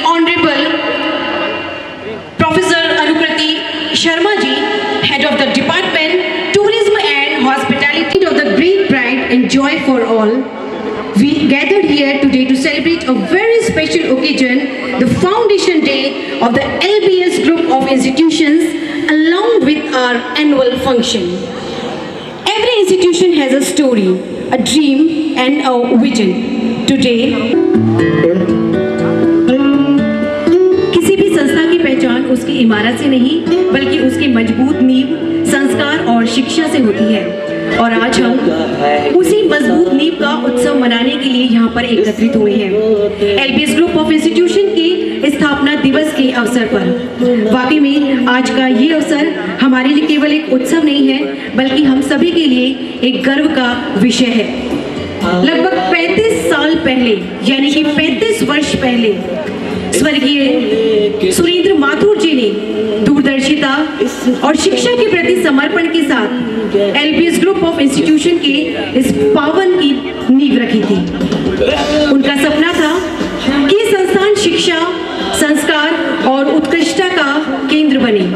Honorable Professor Anukriti Sharma ji, Head of the Department, Tourism and Hospitality of the Great Pride and Joy for All. We gathered here today to celebrate a very special occasion, the Foundation Day of the LBS Group of Institutions, along with our annual function. Every institution has a story, a dream and a vision. Today, किसी भी संस्था की पहचान उसकी इमारत से नहीं बल्कि उसकी मजबूत नींव, संस्कार और शिक्षा से होती है। और आज हम उसी मजबूत नींव का उत्सव मनाने के लिए यहाँ पर एकत्रित हुए हैं, एलबीएस ग्रुप ऑफ इंस्टीट्यूशन के स्थापना दिवस के अवसर पर। वाकई में आज का ये अवसर हमारे लिए केवल एक उत्सव नहीं है बल्कि हम सभी के लिए एक गर्व का विषय है। लगभग 35 साल पहले यानी कि 35 वर्ष पहले स्वर्गीय सुरेंद्र माथुर जी ने दूरदर्शिता और शिक्षा के प्रति समर्पण के साथ एलबीएस ग्रुप ऑफ इंस्टीट्यूशन के इस पावन की नींव रखी थी। उनका सपना था कि ये संस्थान शिक्षा, संस्कार और उत्कृष्टता का केंद्र बने।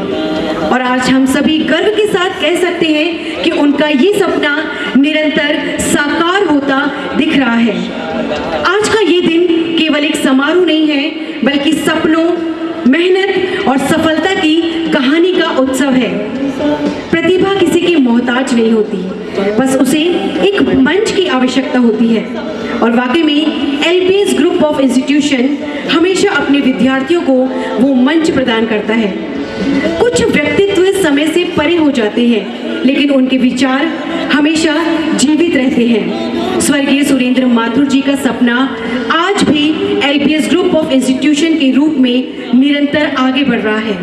और आज हम सभी गर्व के साथ कह सकते हैं कि उनका ये सपना निरंतर साकार होता दिख रहा है। आज का ये दिन केवल एक समारोह नहीं है बल्कि सपनों, मेहनत और सफलता की कहानी का उत्सव है। प्रतिभा किसी की मोहताज नहीं होती, बस उसे एक मंच की आवश्यकता होती है। और वाकई में एलबीएस ग्रुप ऑफ इंस्टीट्यूशन हमेशा अपने विद्यार्थियों को वो मंच प्रदान करता है। कुछ व्यक्तित्व समय से परे हो जाते हैं लेकिन उनके विचार हमेशा जीवित रहते हैं। स्वर्गीय सुरेंद्र माथुर जी का सपना आज भी एलबीएस ग्रुप ऑफ इंस्टीट्यूशन के रूप में निरंतर आगे बढ़ रहा है।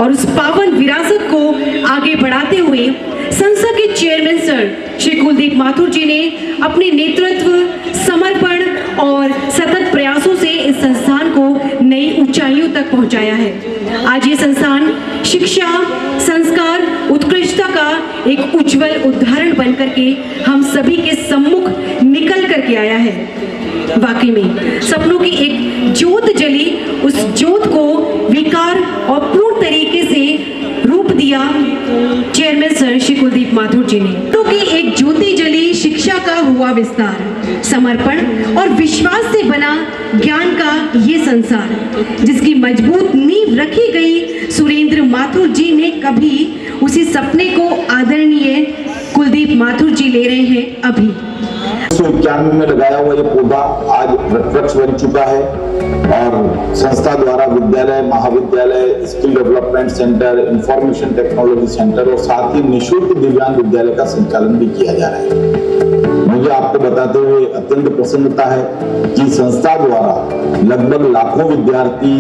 और उस पावन विरासत को आगे बढ़ाते हुए संस्था के चेयरमैन सर श्री कुलदीप माथुर जी ने अपने नेतृत्व, समर्पण और सतत प्रयासों से इस संस्थान को नई ऊंचाइयों तक पहुंचाया है। आज ये संस्थान शिक्षा, संस्कार, उत्कृष्टता का एक उज्जवल उदाहरण बनकर के हम सभी के सम्मुख निकल करके आया है। वाकई में सपनों की एक ज्योत जली, उस ज्योत को विकार और पूर्ण तरीके से रूप दिया चेयरमैन सर श्री कुलदीप माथुर जी ने। क्योंकि एक ज्योति जली, शिक्षा का हुआ विस्तार, समर्पण और विश्वास से बना ज्ञान का ये संसार, जिसकी मजबूत नींव रखी गई सुरेंद्र माथुर जी ने कभी, उसी सपने को आदरणीय कुलदीप माथुर जी ले रहे हैं अभी। 1991 में लगाया हुआ ये पौधा आज वृक्ष बन चुका है और संस्था द्वारा विद्यालय, महाविद्यालय, skill development centre, information technology centre और साथ ही निःशुल्क दिव्यांग विद्यालय का संचालन भी किया जा रहा है। मुझे आपको बताते हुए अत्यंत प्रसन्नता है कि संस्था द्वारा लगभग लाखों विद्यार्थी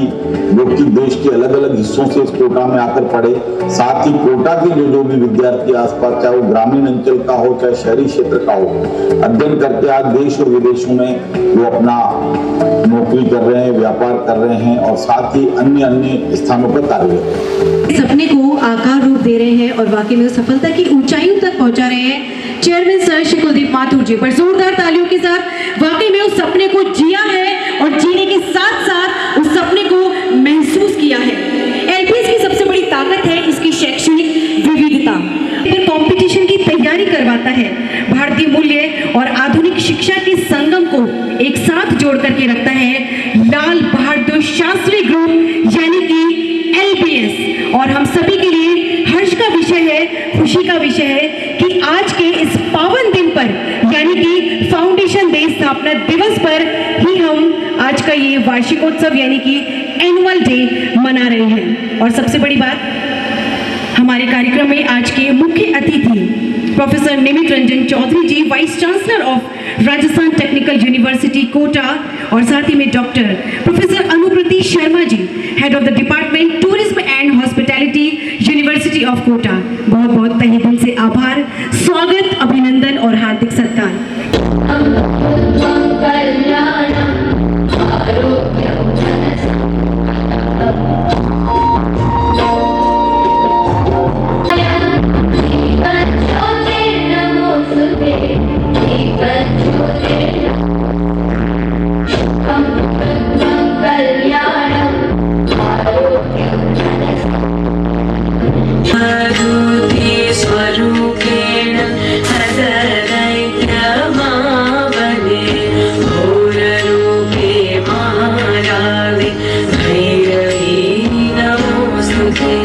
जो कि देश के अलग अलग हिस्सों से इस कोटा में आकर पढ़े, साथ ही कोटा के जो भी विद्यार्थी आसपास, चाहे वो ग्रामीण अंचल का हो चाहे शहरी क्षेत्र का हो, अध्ययन करके आज देश और विदेशों में वो अपना नौकरी कर रहे हैं, व्यापार कर रहे हैं और साथ ही अन्य स्थानों पर कार्यरत हैं। सपने को आकार रूप दे रहे हैं और वाकई में सफलता की ऊंचाइयों तक पहुंचा रहे हैं चेयरमैन सर श्री कुलदीप माथुर जी। पर जोरदार तालियों के साथ वाकई में उस सपने को जिया है और जीने के साथ साथ उस सपने को महसूस किया है। एलबीएस की सबसे बड़ी ताकत है इसकी शैक्षणिक विविधता। फिर कंपटीशन की तैयारी करवाता है, भारतीय मूल्य और आधुनिक शिक्षा के संगम को एक साथ जोड़ करके रखता है लाल बहादुर शास्त्री ग्रुप यानी कि एलबीएस। और हम सभी के लिए हर्ष का विषय है, खुशी का विषय है कि आज के इस पावन दिन पर यानी कि फाउंडेशन डे, स्थापना दिवस पर ही हम आज का ये वार्षिकोत्सव यानी कि एनुअल डे मना रहे हैं। और सबसे बड़ी बात, हमारे कार्यक्रम में आज के मुख्य अतिथि professor Nimit Ranjan Chaudhary ji, vice chancellor of Rajasthan Technical University Kota, और साथ ही में doctor professor Anukriti Sharma ji, head of the department tourism and hospitality, University of Kota. बहुत बहुत तहे दिल से आभार, स्वागत, अभिनंदन और हार्दिक सत्कार। But स्वरूपेण हसदैत्यमावने घोररूपे महारावे भैरवी नमोऽस्तुते।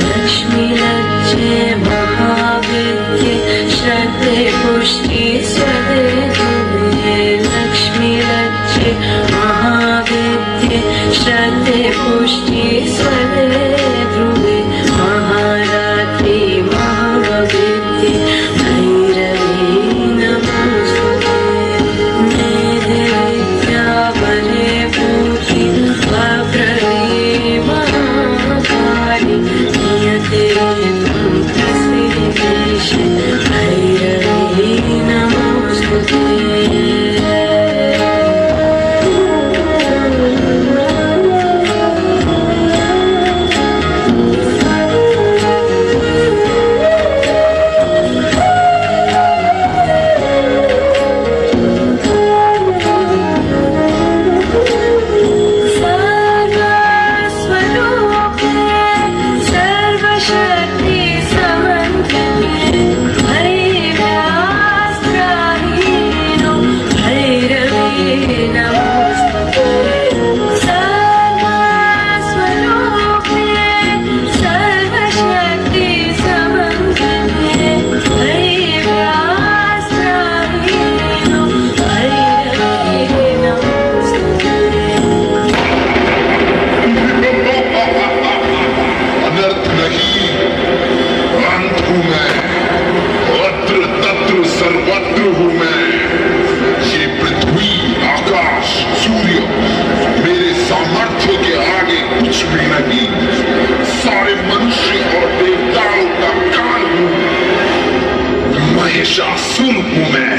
लक्ष्मीलज्जे महाविद्ये श्रद्धे पुष्टि स्वदे लक्ष्मीलज्जे महाविद्ये श्रद्धे पुष्टि स्वदे ध्रुवे महारात्रि महाविद्ये भैरवी नमोऽस्तुते। मेधे विद्यावरे पूति वप्रवे महाकाली नियते त्वं तस्मिन्निशे भैरवी नमोऽस्तुते। महिषासुर हूं मैं।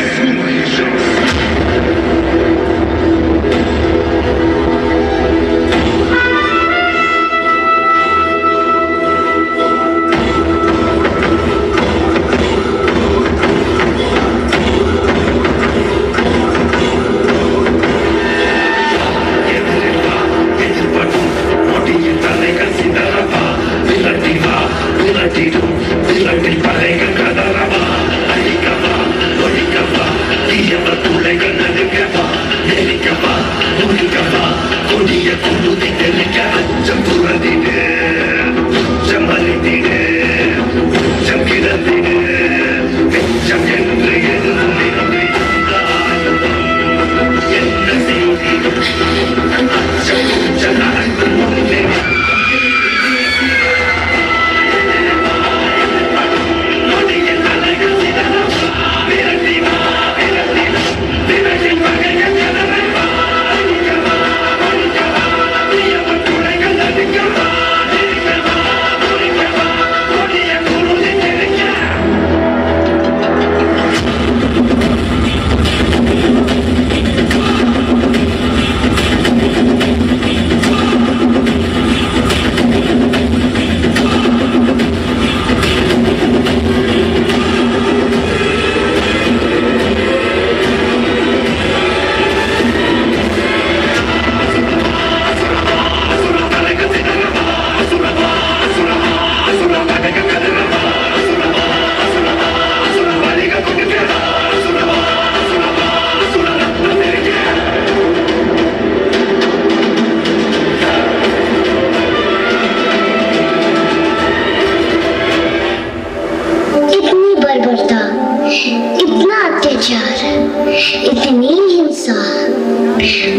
इतनी हिंसा।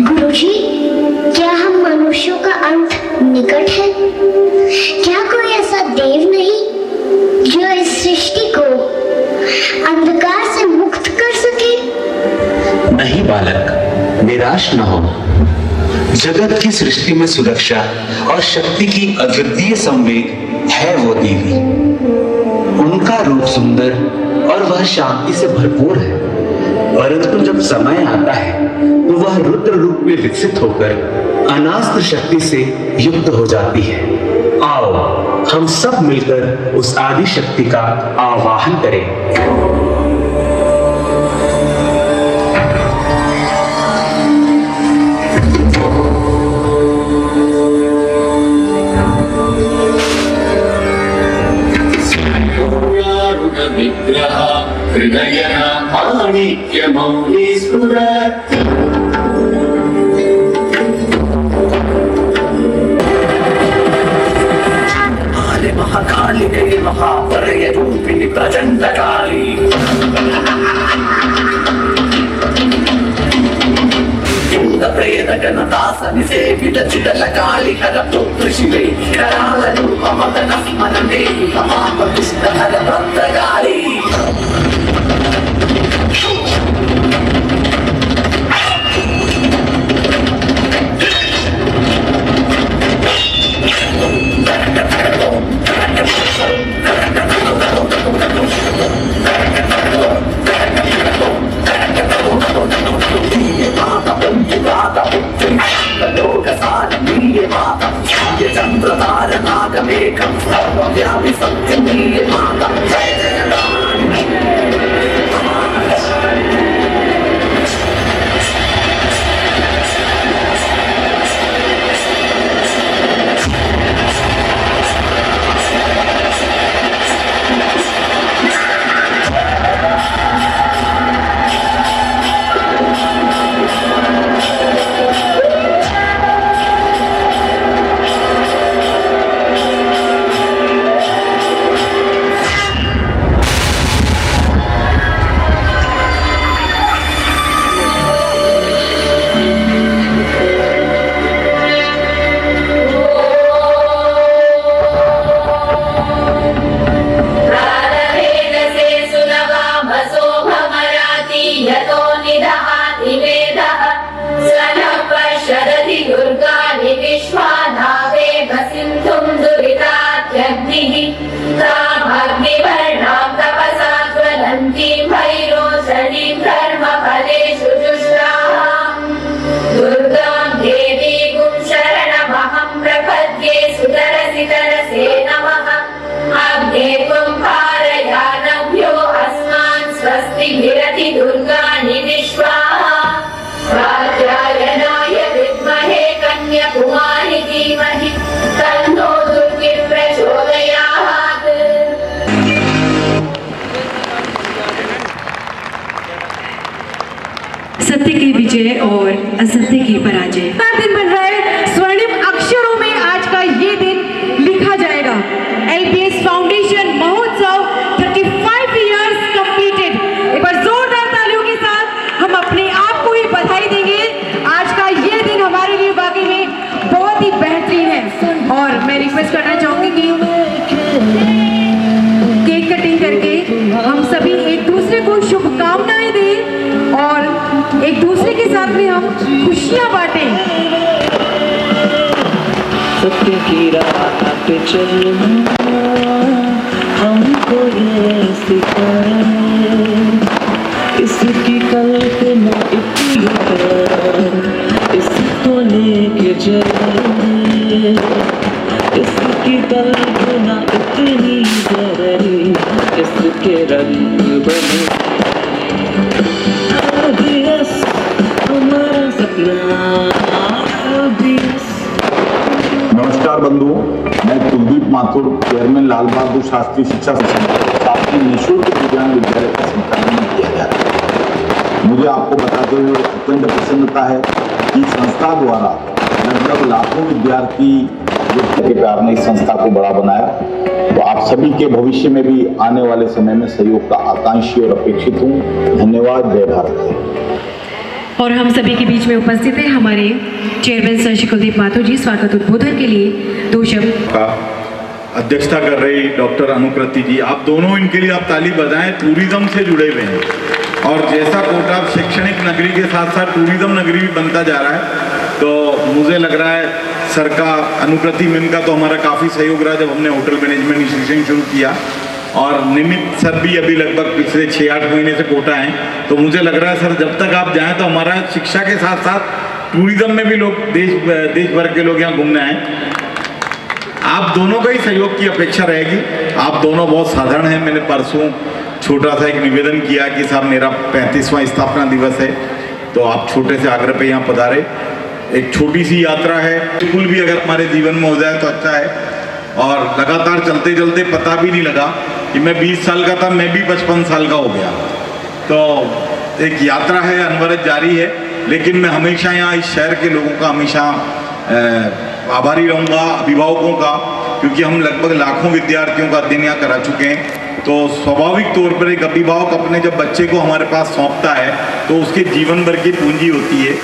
गुरुजी, क्या हम मनुष्यों का अंत निकट है? क्या कोई ऐसा देव नहीं जो इस सृष्टि को अंधकार से मुक्त कर सके? नहीं बालक, निराश न हो। जगत की सृष्टि में सुरक्षा और शक्ति की अद्वितीय संवेद है वो देवी। उनका रूप सुंदर और वह शांति से भरपूर है, परंतु जब समय आता है तो वह रुद्र रूप में विकसित होकर अनास्त्र शक्ति से युक्त हो जाती है। आओ हम सब मिलकर उस आदि शक्ति का आवाहन करें। विग्रह हृदय माणिक्य मौली स्फुरत् महाकालिके महाप्रलय रूपिणि प्रचंड काली प्रेत जनदास निसेवित चिदल काली हरपुत्र शिवे कराल रूप मदन स्मरणे महापतिष्ठ हर भक्तकाली चंद्रतारनागमेकं सर्वव्यापि सत्यमीय माता जय जय रानी सत्य की विजय और असत्य की पराजय का दिन बन रहा है। स्वर्णिम अक्षरों में आज का ये दिन लिखा जाएगा। एलपीएस फाउंडेशन महोत्सव 35 इयर्स कंप्लीटेड। एक बार जोरदार तालियों के साथ हम अपने आप को ही बधाई देंगे। आज का ये दिन हमारे लिए वाकई में बहुत ही बेहतरीन है और मैं रिक्वेस्ट करना चाहूंगी कि केक कटिंग करके हम सभी एक दूसरे को शुभकामनाएं दें और एक दूसरे के साथ में हम खुशियां बांटें। सत्य की राह पे चलना हमको ये सिखाए, इसकी कल्पना इतनी है, इसको लेके चले, इसकी कल्पना इतनी गहरी, इसके रंग बने हमारा सपना। नमस्कार बंधुओं, मैं कुलदीप माथुर, चेयरमैन लाल बहादुर शास्त्री शिक्षा संस्थान साथ ही निःशुल्क दिव्यांग विद्यालय का संचालन किया जा रहा है। मुझे आपको बताते हुए अत्यंत प्रसन्नता है कि संस्था द्वारा लगभग लाखों विद्यार्थी के प्यार ने इस संस्था को बड़ा बनाया। तो आप सभी के भविष्य में भी आने वाले समय में सहयोग का आकांक्षी और अपेक्षित हूँ। धन्यवाद। जय भारत। और हम सभी के बीच में उपस्थित है हमारे चेयरमैन सर श्री कुलदीप माथुर जी। स्वागत उद्बोधन के लिए 2 शब्द का अध्यक्षता कर रही डॉक्टर अनुकृति जी, आप दोनों इनके लिए आप ताली बजाएं। टूरिज्म से जुड़े हुए हैं और जैसा कोटा शैक्षणिक नगरी के साथ साथ टूरिज्म नगरी भी बनता जा रहा है, तो मुझे लग रहा है सर का अनुकृति मैम का तो हमारा काफ़ी सहयोग रहा जब हमने होटल मैनेजमेंट इंस्टीट्यूशन शुरू किया। और निमित सर भी अभी लगभग पिछले 6-8 महीने से कोटा हैं। तो मुझे लग रहा है सर जब तक आप जाएं तो हमारा शिक्षा के साथ साथ टूरिज्म में भी लोग देश भर के लोग यहाँ घूमने आए। आप दोनों का ही सहयोग की अपेक्षा रहेगी। आप दोनों बहुत साधारण हैं। मैंने परसों छोटा सा एक निवेदन किया कि साहब मेरा 35वां स्थापना दिवस है, तो आप छोटे से आग्रह पे यहाँ पधारे। एक छोटी सी यात्रा है, बिल्कुल भी अगर हमारे जीवन में हो जाए तो अच्छा है। और लगातार चलते चलते पता भी नहीं लगा कि मैं 20 साल का था, मैं भी 55 साल का हो गया। तो एक यात्रा है, अनवरत जारी है, लेकिन मैं हमेशा यहाँ इस शहर के लोगों का हमेशा आभारी रहूँगा, अभिभावकों का, क्योंकि हम लगभग लाखों विद्यार्थियों का अध्ययन यहाँ करा चुके हैं। तो स्वाभाविक तौर पर एक अभिभावक अपने जब बच्चे को हमारे पास सौंपता है तो उसके जीवन भर की पूंजी होती है।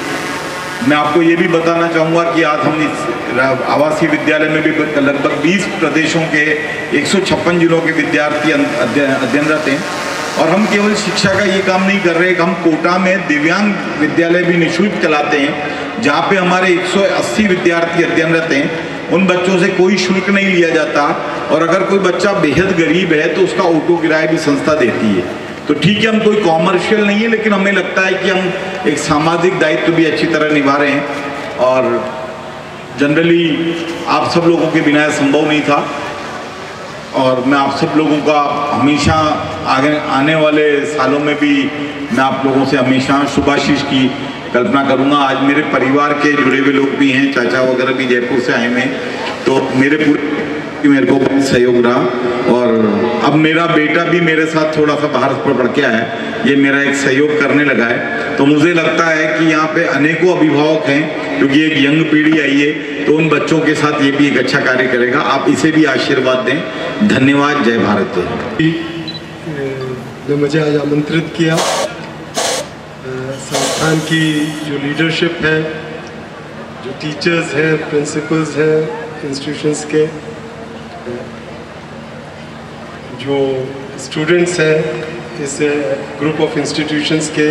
मैं आपको ये भी बताना चाहूँगा कि आज हम इस आवासीय विद्यालय में भी लगभग 20 प्रदेशों के 156 जिलों के विद्यार्थी अध्ययनरत हैं। और हम केवल शिक्षा का ये काम नहीं कर रहे, हम कोटा में दिव्यांग विद्यालय भी निःशुल्क चलाते हैं, जहाँ पे हमारे 180 विद्यार्थी अध्ययनरत हैं। उन बच्चों से कोई शुल्क नहीं लिया जाता, और अगर कोई बच्चा बेहद गरीब है तो उसका ऑटो किराया भी संस्था देती है। तो ठीक है, हम कोई कॉमर्शियल नहीं है, लेकिन हमें लगता है कि हम एक सामाजिक दायित्व भी अच्छी तरह निभा रहे हैं। और जनरली आप सब लोगों के बिना संभव नहीं था, और मैं आप सब लोगों का हमेशा आगे आने वाले सालों में भी मैं आप लोगों से हमेशा शुभाशीष की कल्पना करूंगा। आज मेरे परिवार के जुड़े हुए लोग भी हैं, चाचा वगैरह भी जयपुर से आए हुए हैं, तो मेरे मेरे को बहुत सहयोग रहा। और अब मेरा बेटा भी मेरे साथ थोड़ा सा बाहर पर बढ़ के आया है, ये मेरा एक सहयोग करने लगा है। तो मुझे लगता है कि यहाँ पे अनेकों अभिभावक हैं, क्योंकि एक यंग पीढ़ी आई है, तो उन बच्चों के साथ ये भी एक अच्छा कार्य करेगा। आप इसे भी आशीर्वाद दें। धन्यवाद। जय भारत। ने मुझे आज आमंत्रित किया। संस्थान की जो लीडरशिप है, जो टीचर्स हैं, प्रिंसिपल्स हैं इंस्टीट्यूशंस के, जो स्टूडेंट्स हैं इस ग्रुप ऑफ इंस्टीट्यूशंस के,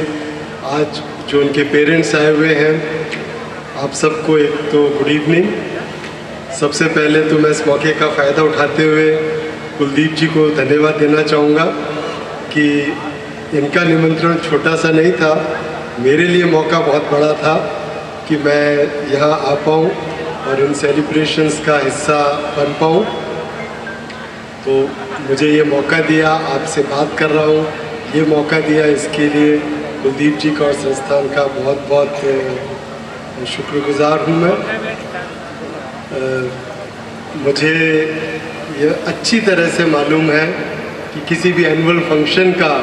आज जो उनके पेरेंट्स आए हुए हैं, आप सबको एक तो गुड इवनिंग। सबसे पहले तो मैं इस मौके का फ़ायदा उठाते हुए कुलदीप जी को धन्यवाद देना चाहूँगा कि इनका निमंत्रण छोटा सा नहीं था, मेरे लिए मौका बहुत बड़ा था कि मैं यहाँ आ पाऊँ और इन सेलिब्रेशंस का हिस्सा बन पाऊँ। तो मुझे ये मौका दिया, आपसे बात कर रहा हूँ, ये मौका दिया, इसके लिए कुलदीप जी का और संस्थान का बहुत बहुत शुक्रगुजार हूँ मैं। मुझे ये अच्छी तरह से मालूम है कि किसी भी एनुअल फंक्शन का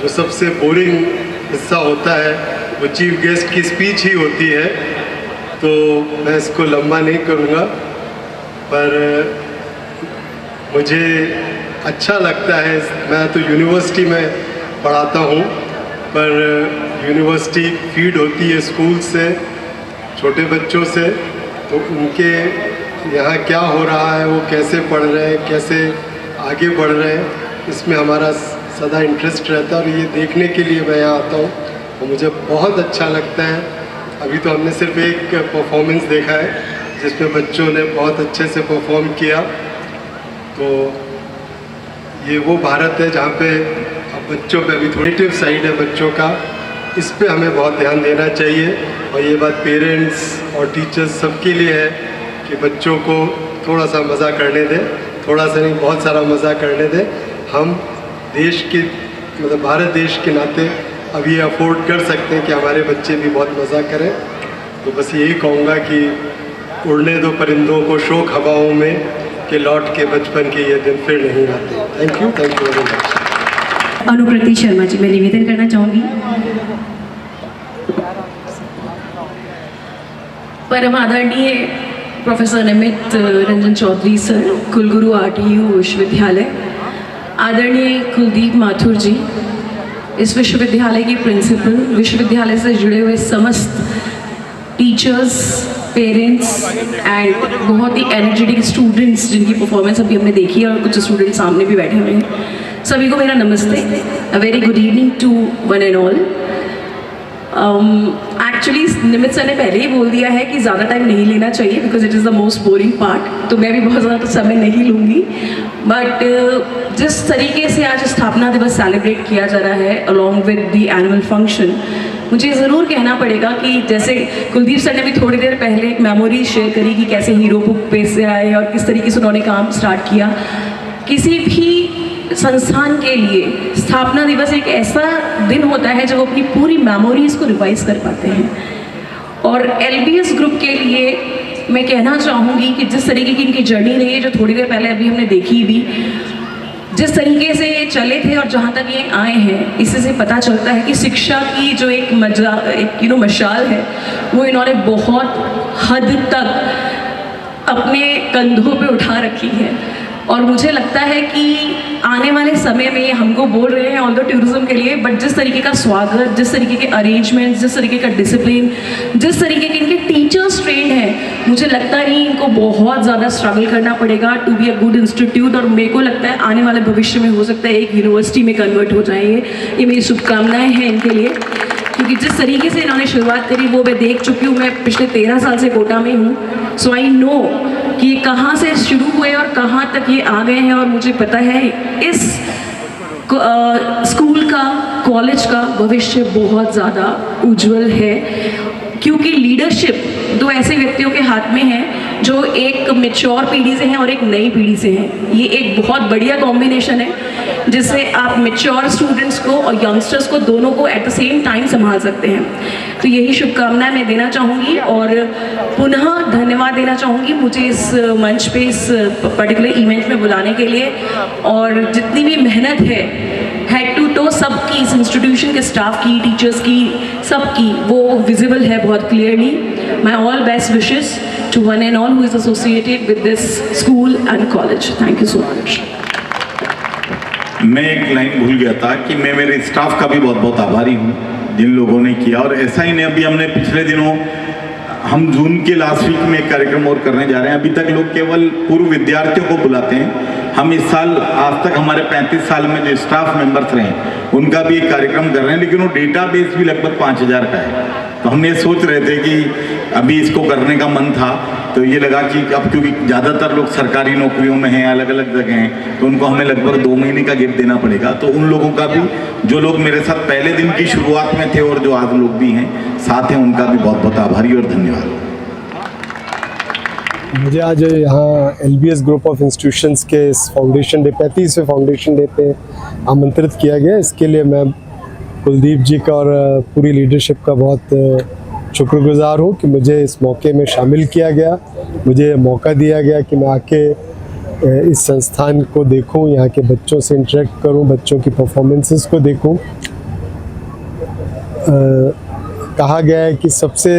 जो सबसे बोरिंग हिस्सा होता है वो चीफ गेस्ट की स्पीच ही होती है, तो मैं इसको लंबा नहीं करूँगा। पर मुझे अच्छा लगता है, मैं तो यूनिवर्सिटी में पढ़ाता हूँ, पर यूनिवर्सिटी फीड होती है स्कूल से, छोटे बच्चों से, तो उनके यहाँ क्या हो रहा है, वो कैसे पढ़ रहे हैं, कैसे आगे बढ़ रहे हैं, इसमें हमारा सदा इंटरेस्ट रहता है। और ये देखने के लिए मैं यहाँ आता हूँ और मुझे बहुत अच्छा लगता है। अभी तो हमने सिर्फ एक परफॉर्मेंस देखा है जिसमें बच्चों ने बहुत अच्छे से परफॉर्म किया। तो ये वो भारत है जहाँ पे अब बच्चों पे अभी थोड़ी साइड है बच्चों का, इस पे हमें बहुत ध्यान देना चाहिए। और ये बात पेरेंट्स और टीचर्स सबके लिए है कि बच्चों को थोड़ा सा मज़ा करने दें, थोड़ा सा नहीं बहुत सारा मज़ा करने दें। हम देश के मतलब भारत देश के नाते अब ये अफोर्ड कर सकते हैं कि हमारे बच्चे भी बहुत मज़ा करें। तो बस यही कहूँगा कि उड़ने दो परिंदों को शोक हवाओं में, कि लौट के बचपन के ये दिन फिर नहीं आते। Thank you very much. Anukriti Sharma ji, मैं निवेदन करना चाहूँगी। परम आदरणीय प्रोफेसर निमित रंजन चौधरी सर, कुलगुरु RTU विश्वविद्यालय, आदरणीय कुलदीप माथुर जी, इस विश्वविद्यालय की प्रिंसिपल, विश्वविद्यालय से जुड़े हुए समस्त टीचर्स, पेरेंट्स एंड बहुत ही एनर्जेटिक स्टूडेंट्स जिनकी परफॉर्मेंस अभी हमने देखी है और कुछ स्टूडेंट्स सामने भी बैठे हुए हैं, सभी को मेरा नमस्ते। A very good evening to one and all. Actually Nimit sir ने पहले ही बोल दिया है कि ज़्यादा टाइम नहीं लेना चाहिए because it is the most boring part, तो मैं भी बहुत ज़्यादा समय नहीं लूँगी। बट जिस तरीके से आज स्थापना दिवस सेलिब्रेट किया जा रहा है along with the annual function, मुझे ज़रूर कहना पड़ेगा कि जैसे कुलदीप सर ने भी थोड़ी देर पहले एक मेमोरी शेयर करी कि कैसे हीरो बुक पे से आए और किस तरीके से उन्होंने काम स्टार्ट किया। किसी भी संस्थान के लिए स्थापना दिवस एक ऐसा दिन होता है जब वो अपनी पूरी मेमोरीज़ को रिवाइज कर पाते हैं। और LBS ग्रुप के लिए मैं कहना चाहूँगी कि जिस तरीके की इनकी जर्नी रही है, जो थोड़ी देर पहले अभी हमने देखी भी, जिस तरीके से ये चले थे और जहाँ तक ये आए हैं, इससे से पता चलता है कि शिक्षा की जो एक मशाल है वो इन्होंने बहुत हद तक अपने कंधों पे उठा रखी है। और मुझे लगता है कि आने वाले समय में हमको बोल रहे हैं ऑल द टूरिज्म के लिए, बट जिस तरीके का स्वागत, जिस तरीके के अरेंजमेंट्स, जिस तरीके का डिसिप्लिन, जिस तरीके के इनके टीचर्स ट्रेंड हैं, मुझे लगता है इनको बहुत ज़्यादा स्ट्रगल करना पड़ेगा to be a good institute. और मेरे को लगता है आने वाले भविष्य में हो सकता है एक यूनिवर्सिटी में कन्वर्ट हो जाएंगे। ये मेरी शुभकामनाएँ हैं इनके लिए, क्योंकि जिस तरीके से इन्होंने शुरुआत करी वो मैं देख चुकी हूँ। मैं पिछले 13 साल से कोटा में हूँ, सो आई नो कि ये कहाँ से शुरू हुए और कहाँ तक ये आ गए हैं। और मुझे पता है इस स्कूल का, कॉलेज का भविष्य बहुत ज़्यादा उज्जवल है, क्योंकि लीडरशिप दो ऐसे व्यक्तियों के हाथ में है जो एक मैच्योर पीढ़ी से हैं और एक नई पीढ़ी से हैं। ये एक बहुत बढ़िया कॉम्बिनेशन है जिससे आप मैच्योर स्टूडेंट्स को और यंगस्टर्स को दोनों को एट द सेम टाइम संभाल सकते हैं। तो यही शुभकामनाएं मैं देना चाहूँगी और पुनः धन्यवाद देना चाहूँगी मुझे इस मंच पे इस पर्टिकुलर इवेंट में बुलाने के लिए। और जितनी भी मेहनत है हेड टू टो सबकी, इस इंस्टीट्यूशन के स्टाफ की, टीचर्स की, सबकी, वो विजिबल है बहुत clearly. My all best wishes to one and all who is associated with this school and college. Thank you so much. मैं एक लाइन भूल गया था कि मैं मेरे स्टाफ का भी बहुत बहुत आभारी हूँ जिन लोगों ने किया। और ऐसा ही नहीं, अभी हमने पिछले दिनों हम जून के लास्ट वीक में एक कार्यक्रम और करने जा रहे हैं। अभी तक लोग केवल पूर्व विद्यार्थियों को बुलाते हैं, हम इस साल आज तक हमारे 35 साल में जो स्टाफ मेंबर्स रहे उनका भी एक कार्यक्रम कर रहे हैं, लेकिन वो डेटाबेस भी लगभग 5000 का है। तो हम ये सोच रहे थे कि अभी इसको करने का मन था, तो ये लगा कि अब क्योंकि ज़्यादातर लोग सरकारी नौकरियों में हैं, अलग अलग जगह हैं, तो उनको हमें लगभग 2 महीने का गैप देना पड़ेगा। तो उन लोगों का भी, जो लोग मेरे साथ पहले दिन की शुरुआत में थे और जो आज लोग भी हैं साथ हैं, उनका भी बहुत बहुत आभारी और धन्यवाद। मुझे आज यहाँ LBS ग्रुप ऑफ इंस्टीट्यूशंस के इस फाउंडेशन डे, 35वें फाउंडेशन डे पे आमंत्रित किया गया। इसके लिए मैं कुलदीप जी का और पूरी लीडरशिप का बहुत शुक्रगुजार हूँ कि मुझे इस मौके में शामिल किया गया, मुझे मौका दिया गया कि मैं आके इस संस्थान को देखूँ, यहाँ के बच्चों से इंटरेक्ट करूँ, बच्चों की परफॉर्मेंसेस को देखूँ। कहा गया है कि सबसे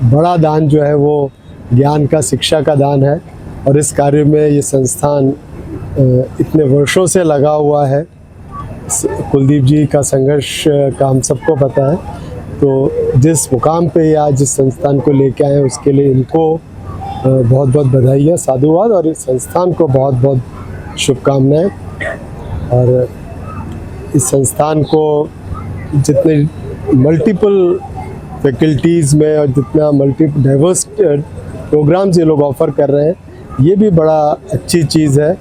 बड़ा दान जो है वो ज्ञान का, शिक्षा का दान है, और इस कार्य में ये संस्थान इतने वर्षों से लगा हुआ है। कुलदीप जी का संघर्ष का हम सबको पता है, तो जिस मुकाम पे ये आज इस संस्थान को लेके आए हैं उसके लिए इनको बहुत बहुत बधाई, साधुवाद, और इस संस्थान को बहुत बहुत शुभकामनाएं। और इस संस्थान को जितने मल्टीपल फैकल्टीज़ में और जितना डाइवर्स प्रोग्राम्स ये लोग ऑफ़र कर रहे हैं, ये भी बड़ा अच्छी चीज़ है।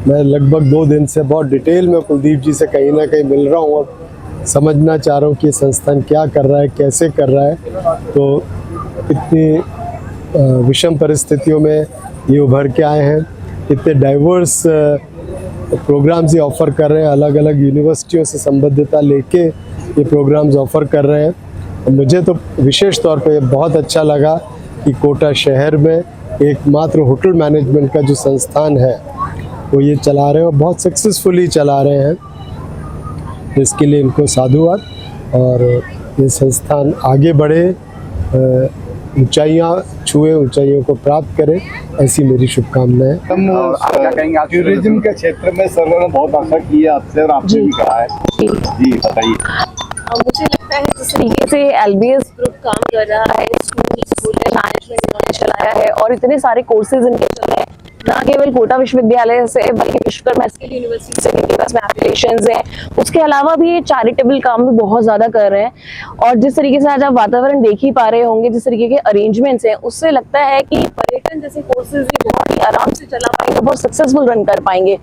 मैं लगभग 2 दिन से बहुत डिटेल में कुलदीप जी से कहीं ना कहीं मिल रहा हूँ और समझना चाह रहा हूँ कि ये संस्थान क्या कर रहा है, कैसे कर रहा है। तो इतनी विषम परिस्थितियों में ये उभर के आए हैं, इतने डाइवर्स प्रोग्राम्स ये ऑफ़र कर रहे हैं, अलग अलग यूनिवर्सिटियों से संबद्धता लेके ये प्रोग्राम्स ऑफ़र कर रहे हैं। मुझे तो विशेष तौर पे बहुत अच्छा लगा कि कोटा शहर में एकमात्र होटल मैनेजमेंट का जो संस्थान है वो ये चला रहे हैं और बहुत सक्सेसफुली चला रहे हैं। इसके लिए इनको साधुवाद, और ये संस्थान आगे बढ़े, ऊंचाइयां छुए, ऊंचाइयों को प्राप्त करे, ऐसी मेरी शुभकामनाएं। टूरिज्म के क्षेत्र में सर ने बहुत आशा की है आपसे और आपने भी कहा है, जी बताइए। मुझे लगता है जिस तरीके से LBS ग्रुप काम कर रहा है, स्कूल में मैनेजमेंट इन्होंने चलाया है और इतने सारे कोर्सेज इनके चल रहे हैं, ना केवल कोटा विश्वविद्यालय से बल्कि विश्वकर्मा स्किल यूनिवर्सिटी से इनके पास में एप्लीकेशंस हैं। उसके अलावा भी ये चैरिटेबल काम भी बहुत ज़्यादा कर रहे हैं। और जिस तरीके से आज आप वातावरण देख ही पा रहे होंगे, जिस तरीके के अरेंजमेंट्स हैं, उससे लगता है कि पर्यटन पर्यटन जैसे कोर्सेज भी बहुत ही आराम से चला पाएंगे, बहुत सक्सेसफुल रन कर पाएंगे।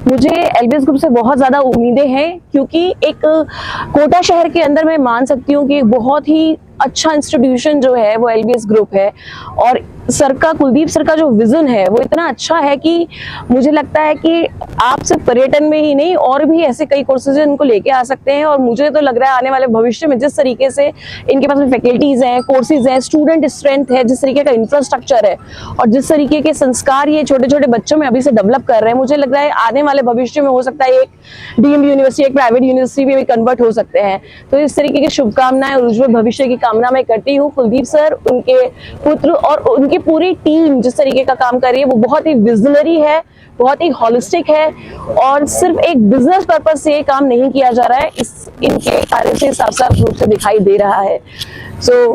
मुझे एलबीएस ग्रुप से बहुत ज़्यादा उम्मीदें हैं, क्योंकि एक कोटा शहर के अंदर मैं मान सकती हूँ कि एक बहुत ही अच्छा इंस्टीट्यूशन जो है वो एलबीएस ग्रुप है। और सर का, कुलदीप सर का जो विजन है वो इतना अच्छा है कि मुझे लगता है कि आप सिर्फ पर्यटन में ही नहीं और भी ऐसे कई कोर्सेज इनको लेके आ सकते हैं। और मुझे तो लग रहा है आने वाले भविष्य में जिस तरीके से इनके पास में फैकल्टीज हैं, कोर्सेज हैं, स्टूडेंट स्ट्रेंथ है, जिस तरीके का इंफ्रास्ट्रक्चर है और जिस तरीके के संस्कार ये छोटे छोटे बच्चों में अभी से डेवलप कर रहे हैं, मुझे लग रहा है आने वाले भविष्य में हो सकता है एक डीएमबी यूनिवर्सिटी, एक प्राइवेट यूनिवर्सिटी में भी कन्वर्ट हो सकते हैं। तो इस तरीके की शुभकामनाएं और उज्जवल भविष्य की कामना मैं करती हूँ। कुलदीप सर, उनके पुत्र और उनकी पूरी टीम जिस तरीके का काम कर रही है वो बहुत ही विजनरी है, बहुत ही होलिस्टिक है और सिर्फ एक बिजनेस पर्पज से ये काम नहीं किया जा रहा है, इनके कार्य से साफ साफ रूप से दिखाई दे रहा है।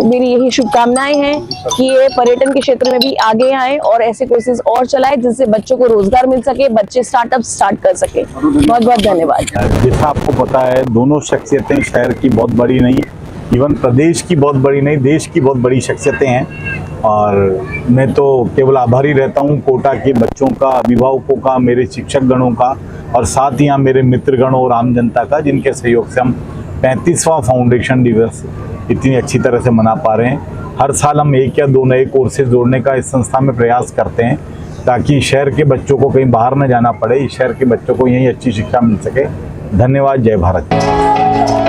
मेरी यही शुभकामनाएं हैं कि ये पर्यटन के क्षेत्र में भी आगे आए और ऐसे कोर्सेज और चलाएं जिससे बच्चों को रोजगार मिल सके, बच्चे स्टार्टअप स्टार्ट कर सके। बहुत बहुत धन्यवाद। जैसा आपको पता है, दोनों शख्सियतें शहर की बहुत बड़ी नहीं, इवन प्रदेश की बहुत बड़ी नहीं, देश की बहुत बड़ी शख्सियतें हैं। और मैं तो केवल आभारी रहता हूं कोटा के बच्चों का, अभिभावकों का, मेरे शिक्षक गणों का और साथ ही यहाँ मेरे मित्रगणों और आम जनता का, जिनके सहयोग से हम 35वां फाउंडेशन दिवस इतनी अच्छी तरह से मना पा रहे हैं। हर साल हम 1 या 2 नए कोर्सेज जोड़ने का इस संस्था में प्रयास करते हैं ताकि शहर के बच्चों को कहीं बाहर न जाना पड़े, इस शहर के बच्चों को यहीं अच्छी शिक्षा मिल सके। धन्यवाद। जय भारत।